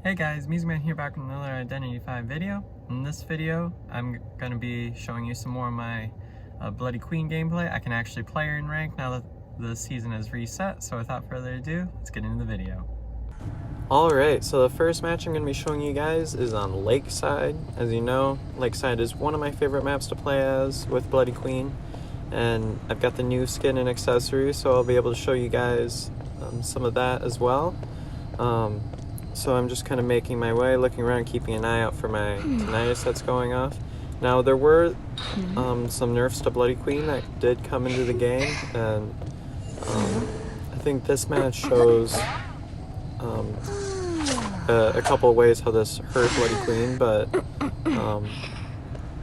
Hey guys, MusicMan here back with another Identity V video. In this video, I'm going to be showing you some more of my Bloody Queen gameplay. I can actually play her in rank now that the season is reset, so without further ado, let's get into the video. Alright, so the first match I'm going to be showing you guys is on Lakeside. As you know, Lakeside is one of my favorite maps to play as with Bloody Queen, and I've got the new skin and accessories, so I'll be able to show you guys some of that as well. So I'm just kind of making my way, looking around, keeping an eye out for my tinnitus that's going off. Now, there were some nerfs to Bloody Queen that did come into the game, and I think this match shows a couple of ways how this hurt Bloody Queen, but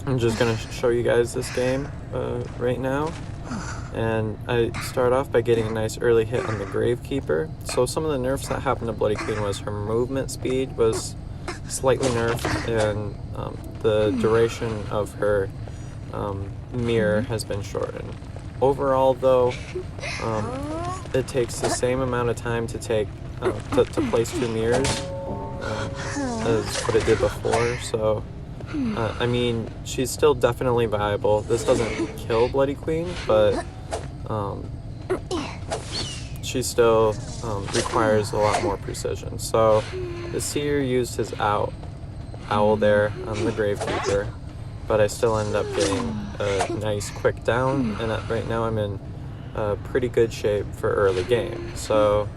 I'm just going to show you guys this game right now. And I start off by getting a nice early hit on the Gravekeeper. So some of the nerfs that happened to Bloody Queen was her movement speed was slightly nerfed, and the duration of her mirror has been shortened. Overall though, it takes the same amount of time to take to place two mirrors as what it did before, so I mean, she's still definitely viable. This doesn't kill Bloody Queen, but she still requires a lot more precision. So the Seer used his owl there on the Gravekeeper, but I still end up getting a nice quick down, and right now I'm in pretty good shape for early game. So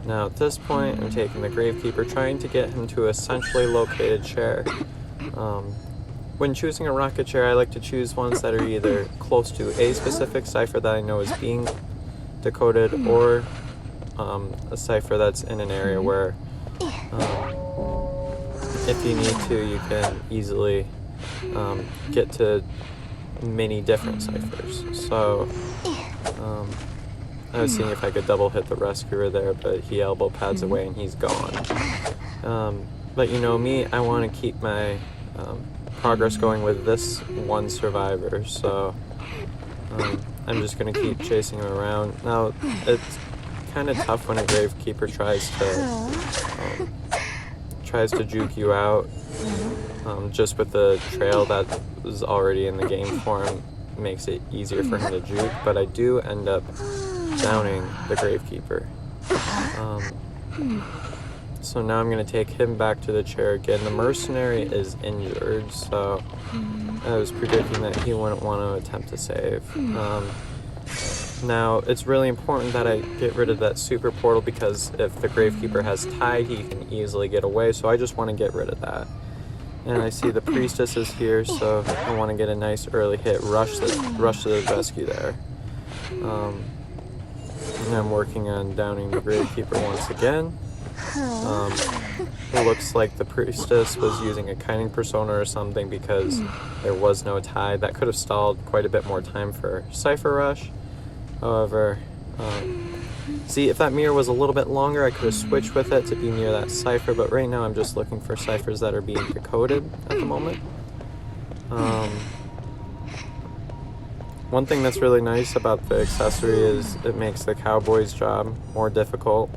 now at this point, I'm taking the Gravekeeper, trying to get him to a centrally located chair. When choosing a rocket chair, I like to choose ones that are either close to a specific cipher that I know is being decoded, or a cipher that's in an area where if you need to, you can easily get to many different ciphers. So I was seeing if I could double hit the Rescuer there, but he elbow pads away and he's gone. But you know me, I want to keep my progress going with this one survivor, so I'm just going to keep chasing him around. Now, it's kind of tough when a Gravekeeper tries to juke you out, just with the trail that was already in the game for him makes it easier for him to juke, but I do end up downing the Gravekeeper. So now I'm going to take him back to the chair again. The Mercenary is injured, so I was predicting that he wouldn't want to attempt to save. Now, it's really important that I get rid of that super portal, because if the Gravekeeper has Tide, he can easily get away, so I just want to get rid of that. And I see the Priestess is here, so I want to get a nice early hit, rush to the rescue there. And I'm working on downing the Gravekeeper once again. It looks like the Priestess was using a Kiting Persona or something, because there was no Tide. That could have stalled quite a bit more time for Cypher Rush. However, see, if that mirror was a little bit longer, I could have switched with it to be near that Cypher, but right now I'm just looking for ciphers that are being decoded at the moment. One thing that's really nice about the accessory is it makes the Cowboy's job more difficult.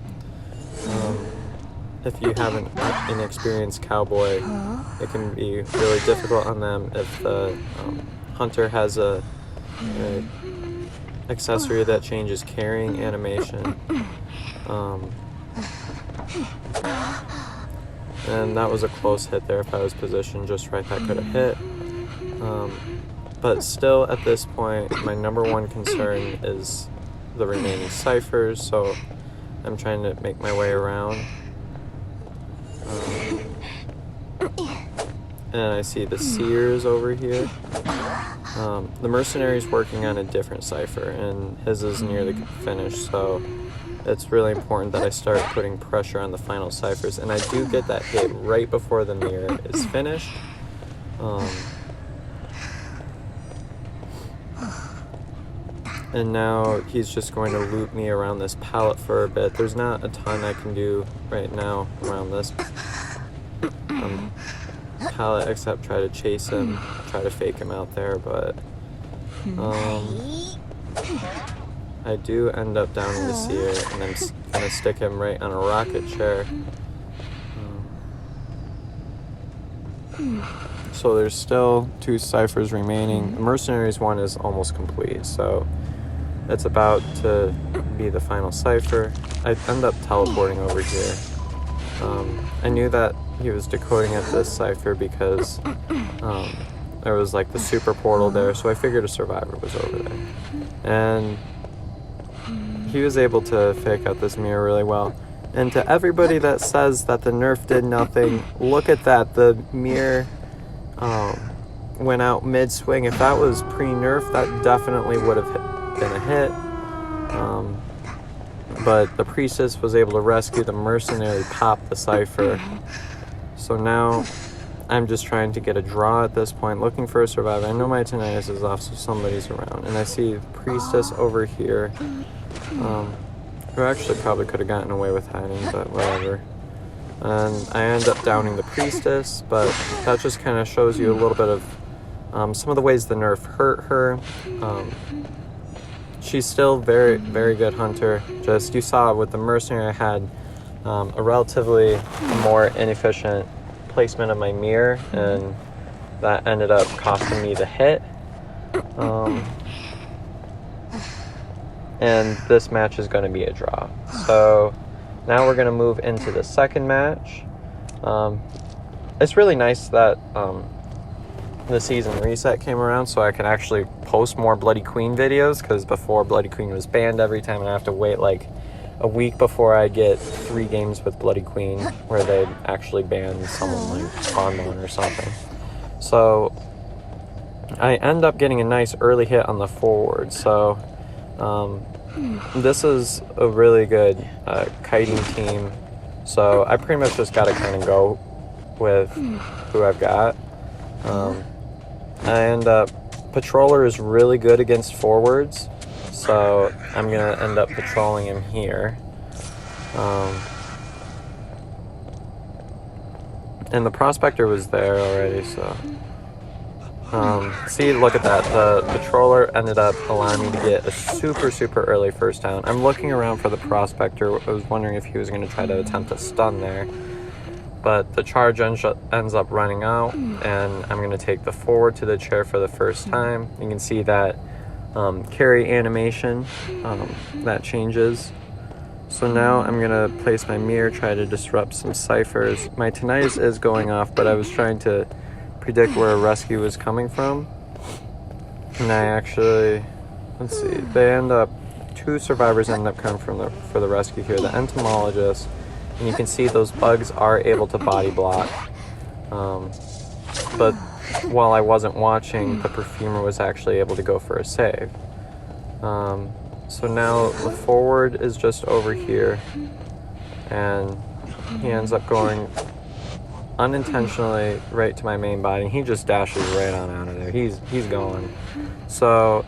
If you have an inexperienced Cowboy, it can be really difficult on them if the Hunter has a accessory that changes carrying animation. And that was a close hit there. If I was positioned just right, that could have hit. But still, at this point, my number one concern is the remaining ciphers, so I'm trying to make my way around. And I see the Seers over here. The Mercenary's working on a different cipher, and his is near the finish, so it's really important that I start putting pressure on the final ciphers, and I do get that hit right before the mirror is finished. And now he's just going to loop me around this pallet for a bit. There's not a ton I can do right now around this pallet, except try to chase him, try to fake him out there, but I do end up downing the Seer, and I'm going to stick him right on a rocket chair. So there's still 2 ciphers remaining. The mercenaries one is almost complete, so it's about to be the final cipher. I end up teleporting over here. I knew that he was decoding at this cipher because there was like the super portal there, so I figured a survivor was over there. And he was able to fake out this mirror really well. And to everybody that says that the nerf did nothing, look at that. The mirror went out mid-swing. If that was pre-nerf, that definitely would have been a hit. But the priestess was able to rescue the mercenary, pop the cipher. So now I'm just trying to get a draw at this point, looking for a survivor. I know my tinnitus is off, so somebody's around. And I see priestess over here, who actually probably could have gotten away with hiding, but whatever. And I end up downing the priestess, but that just kind of shows you a little bit of some of the ways the nerf hurt her. She's still very, very good hunter. Just, you saw with the mercenary, I had a relatively more inefficient placement of my mirror, and that ended up costing me the hit. And this match is going to be a draw. So now we're going to move into the second match. It's really nice that the season reset came around, so I can actually post more Bloody Queen videos, because before Bloody Queen was banned every time, and I have to wait like a week before I get 3 games with Bloody Queen, where they'd actually ban someone like Bonbon or something. So I end up getting a nice early hit on the forward. So this is a really good kiting team. So I pretty much just got to kind of go with who I've got. I end up, Patroller is really good against forwards, so I'm going to end up patrolling him here. And the Prospector was there already, so... see, look at that. The Patroller ended up allowing me to get a super, super early first down. I'm looking around for the Prospector. I was wondering if he was going to try to attempt a stun there. But the charge ends up running out, and I'm going to take the forward to the chair for the first time. You can see that carry animation, that changes. So now I'm going to place my mirror, try to disrupt some ciphers. My tinnitus is going off, but I was trying to predict where a rescue was coming from. And I actually, let's see, they end up, 2 survivors end up coming for the rescue here. The entomologist, and you can see those bugs are able to body block. But while I wasn't watching, the perfumer was actually able to go for a save. So now the forward is just over here, and he ends up going unintentionally right to my main body. He just dashes right on out of there. He's going. So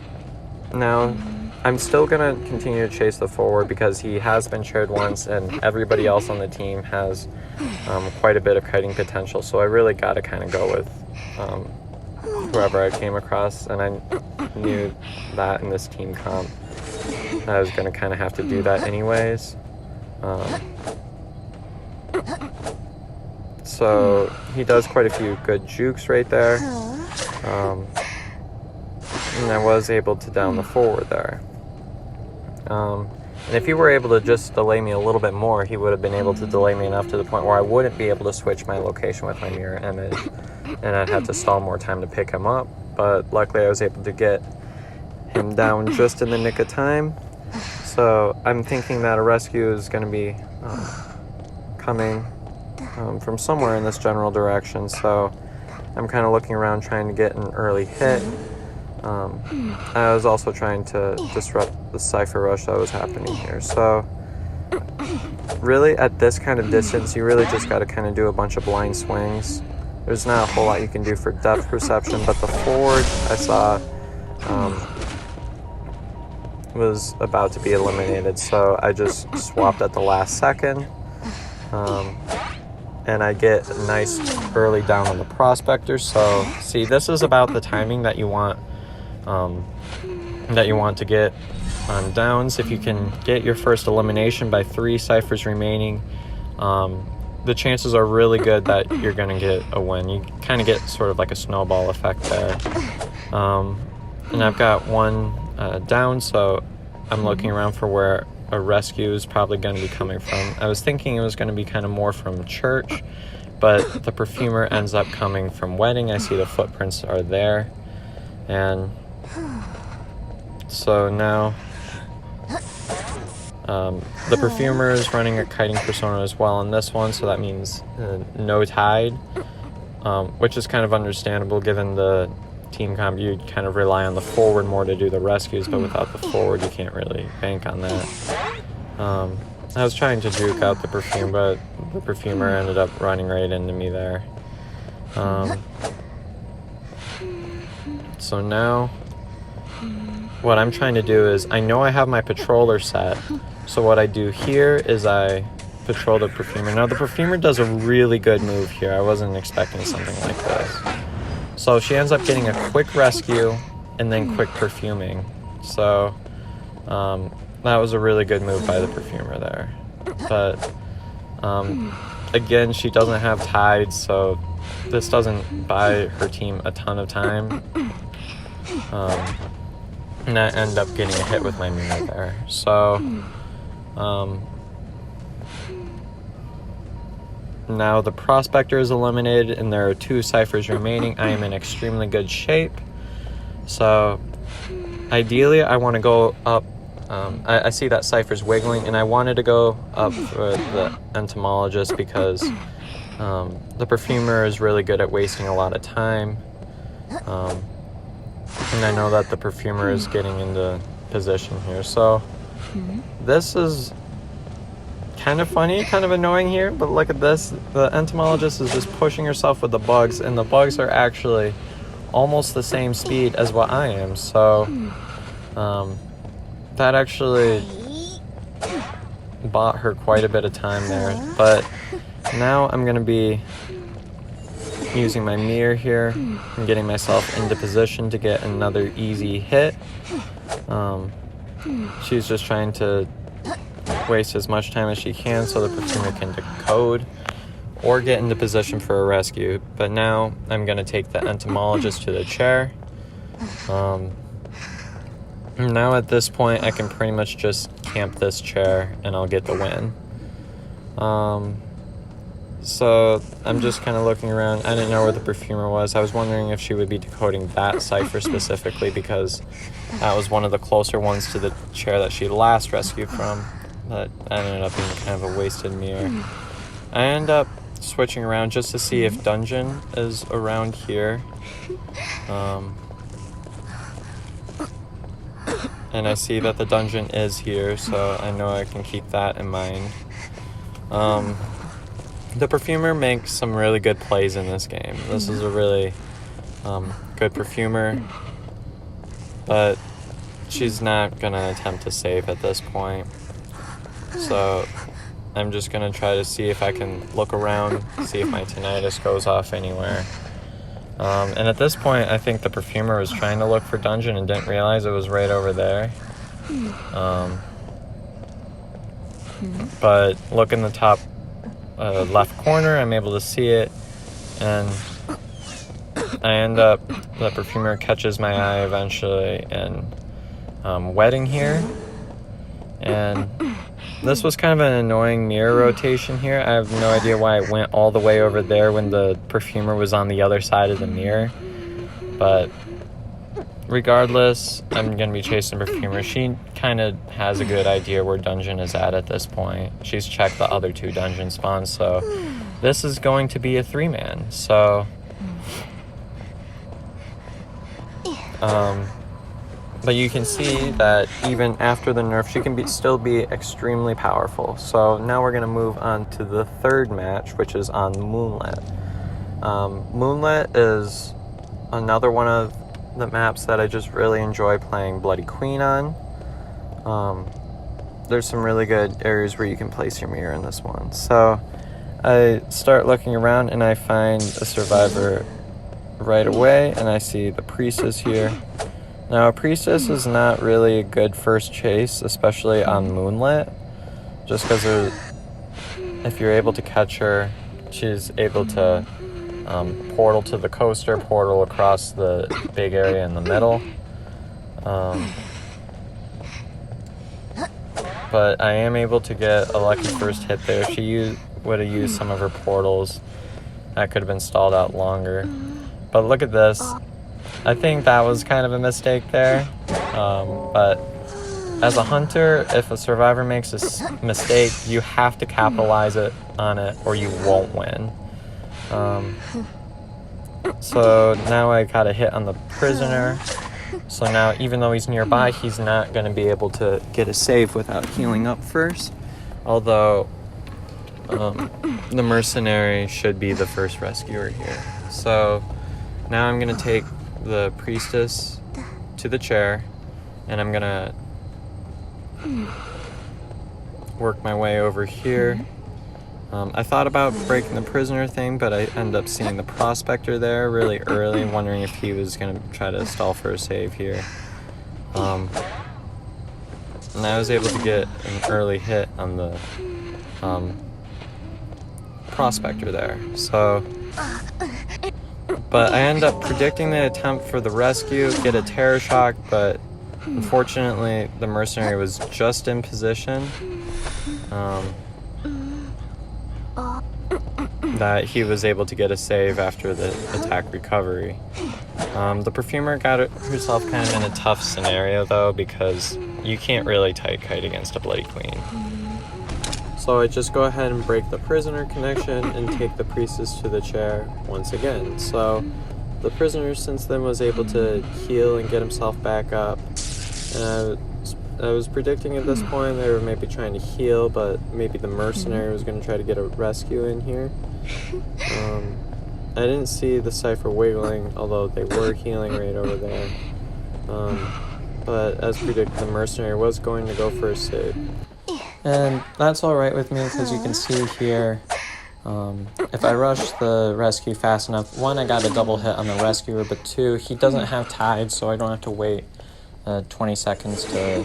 now I'm still going to continue to chase the forward because he has been chaired once, and everybody else on the team has quite a bit of kiting potential. So I really got to kind of go with whoever I came across, and I knew that in this team comp I was going to kind of have to do that anyways. So he does quite a few good jukes right there. And I was able to down the forward there. And if he were able to just delay me a little bit more, he would have been able to delay me enough to the point where I wouldn't be able to switch my location with my mirror image, and I'd have to stall more time to pick him up. But luckily I was able to get him down just in the nick of time. So I'm thinking that a rescue is going to be coming from somewhere in this general direction. So I'm kind of looking around trying to get an early hit. I was also trying to disrupt the cipher rush that was happening here. So really at this kind of distance, you really just got to kind of do a bunch of blind swings. There's not a whole lot you can do for depth perception, but the forward I saw was about to be eliminated, so I just swapped at the last second, and I get a nice early down on the Prospector. So see, this is about the timing that you want to get on downs. If you can get your first elimination by 3 ciphers remaining, the chances are really good that you're going to get a win. You kind of get sort of like a snowball effect there. And I've got one down, so I'm looking around for where a rescue is probably going to be coming from. I was thinking it was going to be kind of more from church, but the perfumer ends up coming from wedding. I see the footprints are there. And so now the perfumer is running a kiting persona as well in this one, so that means no tide, which is kind of understandable given the team comp. You kind of rely on the forward more to do the rescues, but without the forward you can't really bank on that. I was trying to juke out the perfume, but the perfumer ended up running right into me there. So now what I'm trying to do is, I know I have my patroller set, so what I do here is I patrol the perfumer. Now the perfumer does a really good move here. I wasn't expecting something like this. So she ends up getting a quick rescue and then quick perfuming. So that was a really good move by the perfumer there. But again, she doesn't have tides, so this doesn't buy her team a ton of time. And I end up getting a hit with my mirror there. So now the prospector is eliminated and there are 2 ciphers remaining. I am in extremely good shape. So ideally I want to go up. I see that cipher's wiggling, and I wanted to go up for the entomologist because the perfumer is really good at wasting a lot of time. And I know that the perfumer is getting into position here. So this is kind of funny, kind of annoying here, but look at this. The entomologist is just pushing herself with the bugs, and the bugs are actually almost the same speed as what I am. So that actually bought her quite a bit of time there. But now I'm going to be using my mirror here and getting myself into position to get another easy hit. She's just trying to waste as much time as she can so the perfumer can decode or get into position for a rescue. But now I'm going to take the entomologist to the chair. Now at this point I can pretty much just camp this chair and I'll get the win. So I'm just kind of looking around. I didn't know where the perfumer was. I was wondering if she would be decoding that cipher specifically because that was one of the closer ones to the chair that she last rescued from. But that ended up being kind of a wasted mirror. I end up switching around just to see if Dungeon is around here. And I see that the Dungeon is here, so I know I can keep that in mind. The perfumer makes some really good plays in this game. This is a really good perfumer, but she's not gonna attempt to save at this point. So I'm just gonna try to see if I can look around, see if my tinnitus goes off anywhere. And at this point, I think the perfumer was trying to look for Dungeon and didn't realize it was right over there. But look in the top left corner, I'm able to see it, and I end up, the perfumer catches my eye eventually and wedding here. And this was kind of an annoying mirror rotation here. I have no idea why it went all the way over there when the perfumer was on the other side of the mirror. But regardless, I'm going to be chasing perfumer. She kind of has a good idea where Dungeon is at this point. She's checked the other 2 dungeon spawns, so this is going to be a 3-man. So but you can see that even after the nerf, she can still be extremely powerful. So now we're going to move on to the 3rd match, which is on Moonlit. Moonlit is another one of the maps that I just really enjoy playing Bloody Queen on. There's some really good areas where you can place your mirror in this one. So I start looking around and I find a survivor right away, and I see the priestess here. Now, a priestess is not really a good first chase, especially on Moonlit, just because if you're able to catch her, she's able to portal to the coaster, portal across the big area in the middle. But I am able to get a lucky first hit there. If she would have used some of her portals, that could have been stalled out longer. But look at this. I think that was kind of a mistake there. But as a hunter, if a survivor makes a mistake, you have to capitalize on it or you won't win. So now I got a hit on the prisoner. So now, even though he's nearby, he's not going to be able to get a save without healing up first. Although, the mercenary should be the first rescuer here. So now I'm going to take the priestess to the chair, and I'm going to work my way over here. I thought about breaking the prisoner thing, but I ended up seeing the prospector there really early, wondering if he was going to try to stall for a save here. And I was able to get an early hit on the prospector there. So, but I ended up predicting the attempt for the rescue, get a terror shock, but unfortunately the mercenary was just in position. That he was able to get a save after the attack recovery. The perfumer got herself kind of in a tough scenario though, because you can't really tight kite against a Bloody Queen. So I just go ahead and break the prisoner connection and take the priestess to the chair once again. So the prisoner since then was able to heal and get himself back up. And I was predicting at this point they were maybe trying to heal, but maybe the mercenary was going to try to get a rescue in here. I didn't see the cipher wiggling, although they were healing right over there. But as predicted, the mercenary was going to go for a save. And that's alright with me, because you can see here, if I rush the rescue fast enough, one, I got a double hit on the rescuer, but two, he doesn't have tide, so I don't have to wait 20 seconds to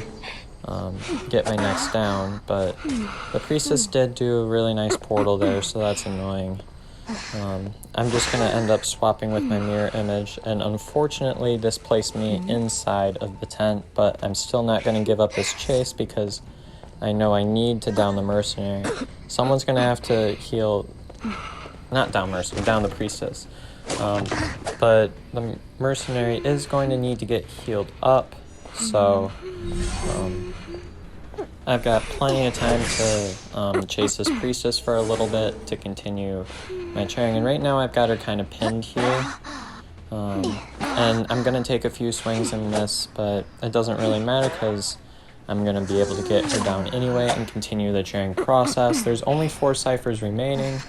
get my next down. But the priestess did do a really nice portal there, so that's annoying. I'm just going to end up swapping with my mirror image, and unfortunately this placed me inside of the tent, but I'm still not going to give up this chase because I know I need to down the mercenary. Someone's going to have to heal, not down mercenary, down the priestess. But the mercenary is going to need to get healed up, so I've got plenty of time to chase this priestess for a little bit to continue my chairing, and right now I've got her kind of pinned here, and I'm going to take a few swings and miss, but it doesn't really matter because I'm going to be able to get her down anyway and continue the chairing process. There's only 4 ciphers remaining,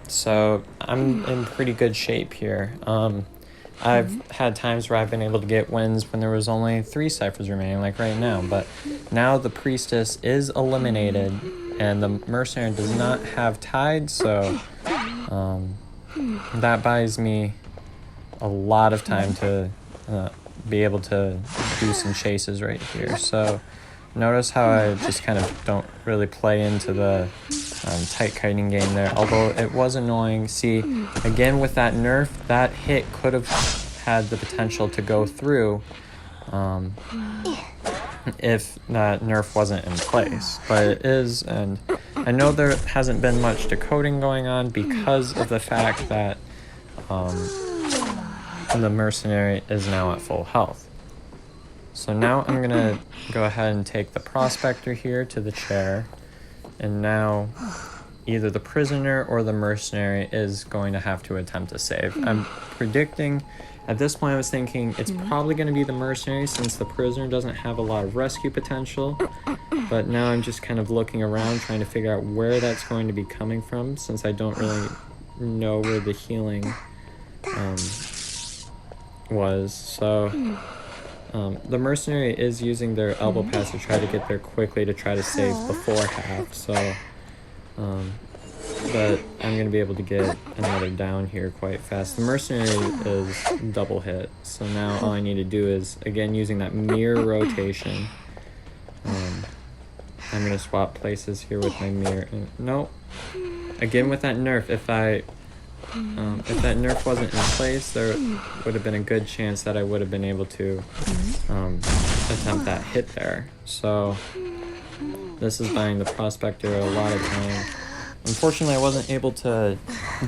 so I'm in pretty good shape here. I've had times where I've been able to get wins when there was only 3 ciphers remaining, like right now, but now the priestess is eliminated and the mercenary does not have tide, so that buys me a lot of time to be able to do some chases right here. So notice how I just kind of don't really play into the tight kiting game there, although it was annoying. See, again with that nerf, that hit could have had the potential to go through if that nerf wasn't in place, but it is, and I know there hasn't been much decoding going on because of the fact that the mercenary is now at full health. So now I'm gonna go ahead and take the prospector here to the chair, and now either the prisoner or the mercenary is going to have to attempt a save. I'm predicting, at this point I was thinking it's probably going to be the mercenary since the prisoner doesn't have a lot of rescue potential, but now I'm just kind of looking around trying to figure out where that's going to be coming from since I don't really know where the healing was. So the mercenary is using their elbow pass to try to get there quickly to try to save before half, so but I'm going to be able to get another down here quite fast. The mercenary is double hit, so now all I need to do is, again, using that mirror rotation, I'm gonna swap places here with my mirror. No, again with that nerf, if that nerf wasn't in place, there would have been a good chance that I would have been able to attempt that hit there. So this is buying the Prospector a lot of time. Unfortunately, I wasn't able to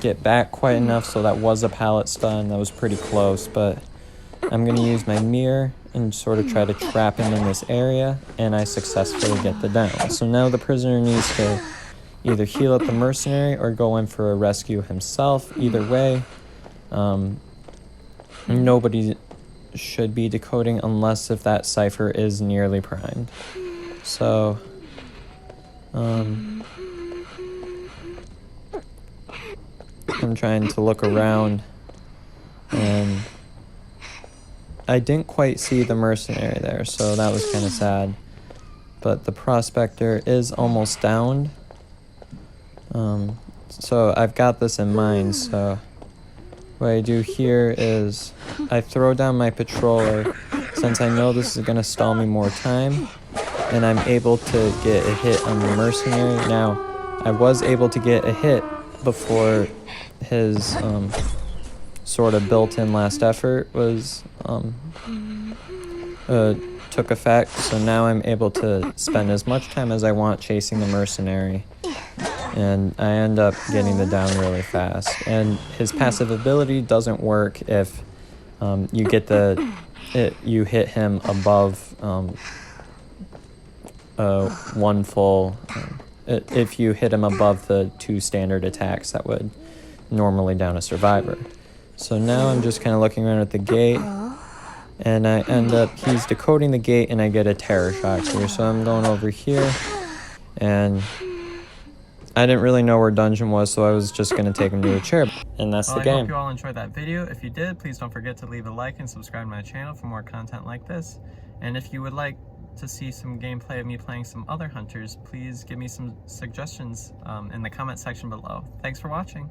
get back quite enough, so that was a pallet stun. That was pretty close, but I'm going to use my mirror and sort of try to trap him in this area, and I successfully get the down. So now the prisoner needs to either heal up the mercenary or go in for a rescue himself. Either way, nobody should be decoding unless if that cipher is nearly primed. So, I'm trying to look around, and I didn't quite see the mercenary there, so that was kind of sad. But the Prospector is almost downed. So I've got this in mind, so what I do here is I throw down my patroller, since I know this is going to stall me more time, and I'm able to get a hit on the mercenary. Now, I was able to get a hit before his sort of built-in last effort was took effect, so now I'm able to spend as much time as I want chasing the mercenary, and I end up getting the down really fast. And his passive ability doesn't work if you get you hit him above one full. If you hit him above the 2 standard attacks, that would normally down a survivor. So now I'm just kind of looking around at the gate, and I end up, he's decoding the gate, and I get a terror shock here. So I'm going over here, and I didn't really know where dungeon was, so I was just going to take him to a chair, and that's the game. I hope you all enjoyed that video. If you did, please don't forget to leave a like and subscribe to my channel for more content like this. And if you would like to see some gameplay of me playing some other hunters, please give me some suggestions in the comment section below. Thanks for watching.